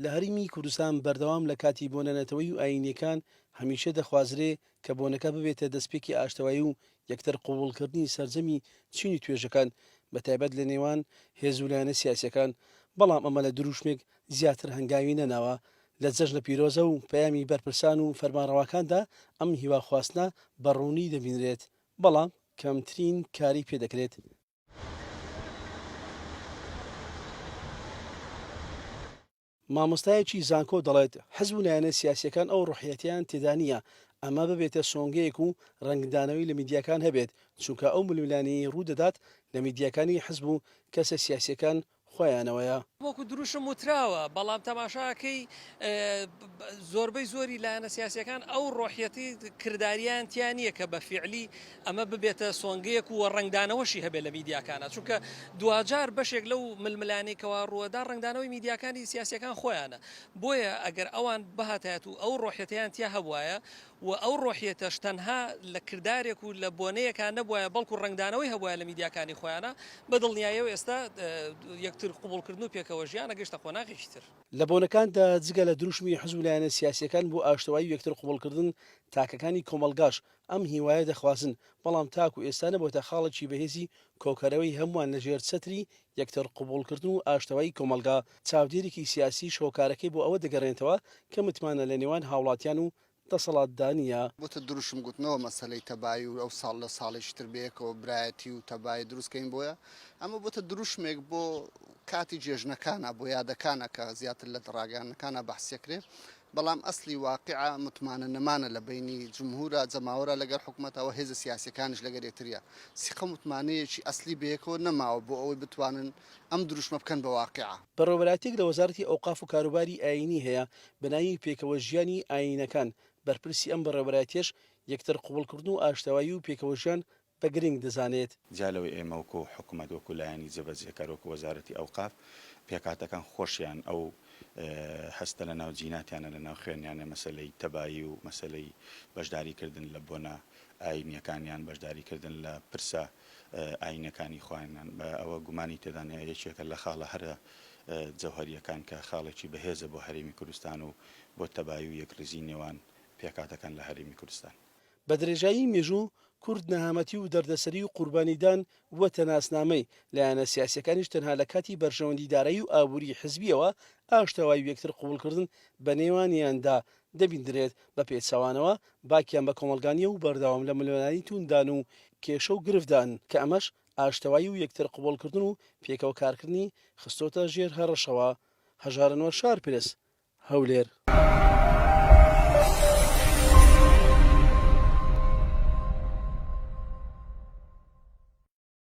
لە هەرمی کوردستان بەردەوام لە کاتی بۆنەنەتەوەی و ئاینیەکان هەمیشە دەخوازرێ کە بۆنەکە ببێتە دەستپێکی ئاشتەوایی و یەکتر قوبوڵکردنی سەرجەمی چینی توێژەکان بەتایبەت لە نێوان هێزولایەنە سیاسیەکان بەڵام ئەمە لە دروشمێک زیاتر هەنگاوی نەناوە لە جەژنە پیرۆزە و پەیامی بەرپرسان و فەرمانڕەواکاندا ئەم هیواخواستنە بەڕوونی دەبینرێت بەڵام کەمترین کاری پێدەکرێت. مامۆستایەکی زانکۆ دەڵێت حەزب و لایەنە سیاسیەکان ئەو ڕوحەتیان تێدا نییە ئەمە ببێتە سۆنگەیەک و ڕەنگدانەوەی لە میدیاکان هەبێت چونکە ئەو ململانی ڕوودەدات لە میدیاکانی حەزب و کەسە سیاسیەکان خۆیانەوەیە. وەکو دروشم وتراوە بەڵام تەماشاکەی زۆربەی زۆری لایەنە سیاسیەکان ئەو ڕۆحیەتی کرداریان تیان نییە کە بە فیعلی ئەمە ببێتە سۆنگەیەک و ڕنگدانەوەشی هەبێت لە میدیاکانە چونکە دوجار بەشێک لەو ململانی کەوا ڕووەدا ڕنگدانەوەی میدیاکانی سیاسیەکان خۆیانە بۆیە ئەگەر ئەوان بەهاتایەت و ئەو ڕۆحیەتیان تیا هەبوایە و ئەو ڕۆحیەتەش تەنها لە کردارێک و لە بۆنەیەکان نەبووایە بەڵکو ڕنگدانەوەی هەبوایە لە میدیاکانی خۆیانە بەدڵنیایەوە ئێستا یەکتر قوبوڵکردن و پێکەوە ژیانە گەشتە خۆناغیشتر لە بۆنەکاندا جگە لە دروشمی حەزب و لایەنە سیاسیەکان بۆ ئاشتەوایی یەکتر قوبوڵکردن تاکەکانی کۆمەلگاش ئەم هیوایە دەخوازن بەڵام تاکو ئێستا نەبووتە خاڵێکی بەهێزی کۆکەرەوەی هەمووان لەژێر چەتری یەکتر قوبوڵکردن و ئاشتەوایی کۆمەلگا چاودێرێکی سیاسی شۆکارەکەی بۆ ئەوە دەگەڕێنێتەوە کە متمانە لە نێوان هاوڵاتیان و دەسەڵاتدانیە. بۆتە دروشم گوتنەوە مەسەلەی تەبایی و ئەو ساڵ لە ساڵێکتر بەیەکەوە برایەتی و تەبای دروستکەین بۆیە ئەمە بۆتە دروشمێک بۆ کاتی جێژنەکانە بۆ یادەکانە کە زیاتر لە ڕاگەیانەکانە بەحسێکرێ بەڵام ئەسلی واقعە متمانە نەمانە لە بینی جمهورە جەماوەرە لەگەر حکوومەتەوە هێزە سیاسیەکانش لەگەر یەکتریە سیقە متمانەیەکی ئەسلی بەیەکەوە نەماوە بۆ ئەوەی بتوانن ئەم دروشمە بکەن بە واقعە. بەڕێوەبەراتێک لە وەزارەتی ئەوقاف و کاروباری ئاینی هەیە بەناوی پێکەوە ژیانی ئاینەکان بەرپرسی ئەم بەڕێوەبەراتیەش یەکتر قوبوڵکردن و ئاشتەوایی و پێکەوە ژیان بە گرنگ دەزانێت. جالەوەی ئێمە وەکو حکوومەت وەکو لایەنی جێبەجێکار وەکو وەزارەتی ئەوقاف پێکاتەکان خۆشیان ئەو هەستە لە ناو جیناتیانە لە ناو خوێنیانە مەسلەی تەبایی و مەسلەی بەشداریکردن لە بۆنە ئاینیەکانیان بەشداریکردن لە پرسە ئاینەکانی خۆیانان بە ئەوە گومانی تێدانەیە یەکێکە لە خاڵە هەرە جەوهەریەکان کە خاڵێکی بەهێزە بۆ هەرێمی کوردستان و بۆ تەبایی و یەکرزی نێوان پێکاتەکان لە هەرێمی کوردستان. بە درێژایی مێژوو کورد نەهامەتی و دەردەسەری و قوربانیدان وەتە ناسنامەی لایەنە سیاسیەکانیش تەنها لە کاتی بەرژەوەندیدارایی و ئابووری حزبیەوە ئاشتەوایی و یەکتر قوبوڵکردن بە نێوانیاندا دەبیندرێت بە پێچەوانەوە باکیان بە کۆمەلگانیە و بەردەوام لە ملۆنانی توندان و کێشە و گرفتدان کە ئەمەش ئاشتەوایی و یەکتر قوبوڵکردن و پێکەوە کارکردنی خستۆتە ژێر هەڕەشەوە. هەژارنەوە شار پرس هەولێر.